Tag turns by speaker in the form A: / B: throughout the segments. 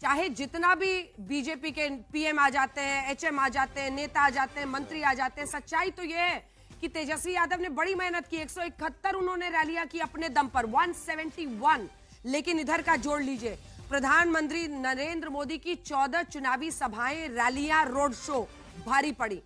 A: चाहे जितना भी बीजेपी के पीएम आ जाते हैं, एचएम आ जाते हैं, नेता आ जाते हैं, मंत्री आ जाते हैं, सच्चाई तो यह है कि तेजस्वी यादव ने बड़ी मेहनत की। 171 उन्होंने रैलियां की अपने दम पर, 171। लेकिन इधर का जोड़ लीजिए, प्रधानमंत्री नरेंद्र मोदी की 14 चुनावी सभाएं, रैलियां, रोड शो भारी पड़ी।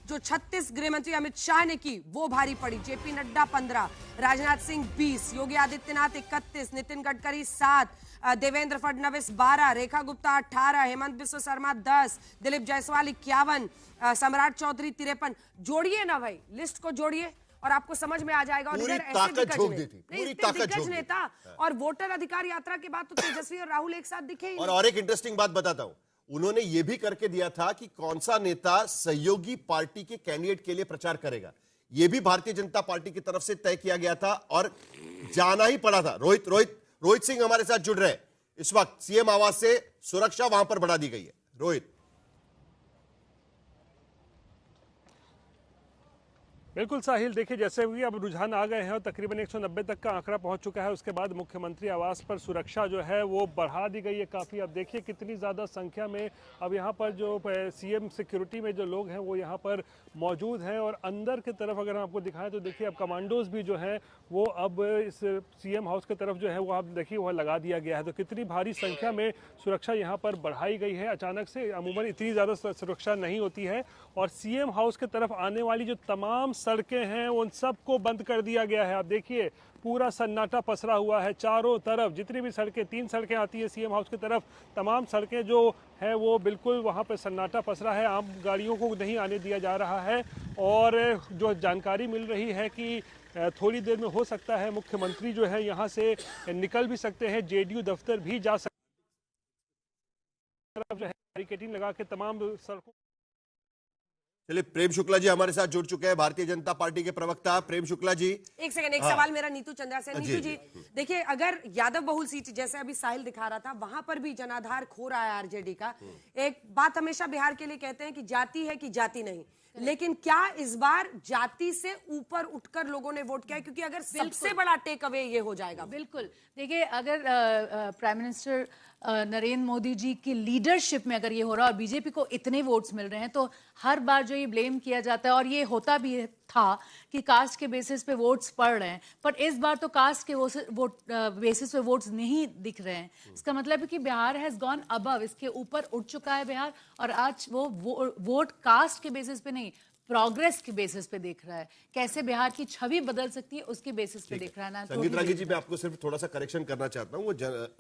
A: जो 36 गृह मंत्री अमित शाह ने की वो भारी पड़ी। जेपी नड्डा 15, राजनाथ सिंह 20, योगी आदित्यनाथ 31, नितिन गडकरी 7, देवेंद्र फडणवीस 12, रेखा गुप्ता 18, हेमंत बिस्व शर्मा 10, दिलीप जायसवाल 51, सम्राट चौधरी 53। जोड़िए ना भाई, लिस्ट को जोड़िए और आपको समझ में आ जाएगा। और इधर ऐसे दिग्गज नेता और वोटर अधिकार यात्रा के बाद तो तेजस्वी और राहुल एक साथ दिखे।
B: और एक इंटरेस्टिंग बात बताता हूं, उन्होंने यह भी करके दिया था कि कौन सा नेता सहयोगी पार्टी के कैंडिडेट के लिए प्रचार करेगा। यह भी भारतीय जनता पार्टी की तरफ से तय किया गया था और जाना ही पड़ा था। रोहित सिंह हमारे साथ जुड़ रहे हैं इस वक्त। सीएम आवास से सुरक्षा वहां पर बढ़ा दी गई है। रोहित।
C: बिल्कुल साहिल, देखिए जैसे भी अब रुझान आ गए हैं और तकरीबन 190 तक का आंकड़ा पहुंच चुका है। उसके बाद मुख्यमंत्री आवास पर सुरक्षा जो है वो बढ़ा दी गई है काफ़ी। अब देखिए कितनी ज़्यादा संख्या में अब यहाँ पर जो सीएम सिक्योरिटी में जो लोग हैं वो यहाँ पर मौजूद हैं। और अंदर की तरफ अगर हम आपको दिखाएं तो देखिए अब कमांडोज भी जो हैं वो अब इस सीएम हाउस की तरफ जो है वो आप देखिए वह लगा दिया गया है। तो कितनी भारी संख्या में सुरक्षा यहाँ पर बढ़ाई गई है। अचानक से अमूमन इतनी ज़्यादा सुरक्षा नहीं होती है। और सीएम हाउस की तरफ आने वाली जो तमाम सड़कें हैं उन सबको बंद कर दिया गया है। आप देखिए पूरा सन्नाटा पसरा हुआ है चारों तरफ। जितनी भी सड़कें, 3 सड़कें आती है सीएम हाउस की तरफ, तमाम सड़कें जो है वो बिल्कुल वहाँ पे सन्नाटा पसरा है। आम गाड़ियों को नहीं आने दिया जा रहा है। और जो जानकारी मिल रही है कि थोड़ी देर में हो सकता है मुख्यमंत्री जो है यहाँ से निकल भी सकते हैं, जेडीयू दफ्तर भी जा सकते हैं। जो है बैरिकेडिंग लगा के तमाम सड़कों।
B: चलिए, प्रेम शुक्ला जी हमारे साथ जुड़ चुके हैं, भारतीय जनता पार्टी के प्रवक्ता। प्रेम शुक्ला जी,
A: एक सेकंड, एक सवाल मेरा नीतू चंद्रा से। नीतू जी देखिए, अगर यादव बहुल सीट जैसे अभी साहिल दिखा रहा था, वहां पर भी जनाधार खो रहा है आरजेडी का। एक बात हमेशा बिहार के लिए कहते हैं कि जाति है कि जाति नहीं, लेकिन क्या इस बार जाति से ऊपर उठकर लोगों ने वोट किया? क्योंकि अगर सबसे बड़ा टेक अवे ये हो जाएगा।
D: बिल्कुल, देखिए अगर प्राइम मिनिस्टर नरेंद्र मोदी जी की लीडरशिप में अगर ये हो रहा है और बीजेपी को इतने वोट्स मिल रहे हैं, तो हर बार जो ये ब्लेम किया जाता है और ये होता भी था कि कास्ट के बेसिस पे वोट्स पड़ रहे हैं, पर इस बार तो कास्ट के बेसिस पे वोट्स नहीं दिख रहे हैं। इसका मतलब है कि बिहार हैज गॉन अबव, इसके ऊपर उठ चुका है बिहार। और आज वो वोट कास्ट के बेसिस पे नहीं, प्रोग्रेस के बेसिस पे देख रहा है। कैसे बिहार की छवि बदल सकती है उसके बेसिस पे देख रहा है ना।
B: संगीत रागी जी, मैं आपको सिर्फ थोड़ा सा करेक्शन करना चाहता हूं। वो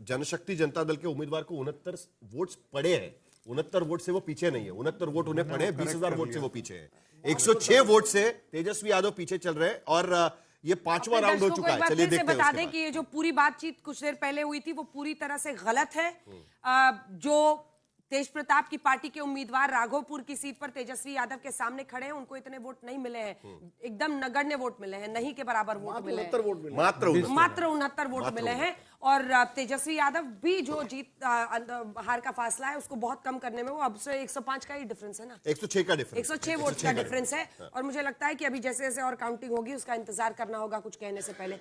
B: जनशक्ति जनता दल के उम्मीदवार को 69 वोट्स पड़े हैं। 69 वोट से वो पीछे नहीं है, 69 वोट उन्हें पड़े हैं, 20,000 वोट से वो पीछे है। 106 वोट से तेजस्वी यादव पीछे चल रहे हैं और ये 5वां राउंड हो चुका है। चलिए देखते हैं।
A: बता दें कि ये जो पूरी बातचीत कुछ देर पहले हुई थी वो पूरी तरह से गलत है। जो तेज प्रताप की पार्टी के उम्मीदवार राघोपुर की सीट पर तेजस्वी यादव के सामने खड़े हैं, उनको इतने वोट नहीं मिले हैं। एकदम नगण्य वोट मिले हैं, नहीं के बराबर वोट मिले हैं। मात्र 69 वोट मिले हैं। और तेजस्वी यादव भी जो जीत हार का फासला है उसको बहुत कम करने में वो अब से 105 का ही डिफरेंस है ना,
B: 106 का डिफरेंस,
A: 106 वोट का डिफरेंस है। और मुझे लगता है कि अभी जैसे जैसे और काउंटिंग होगी उसका इंतजार करना होगा कुछ कहने से पहले।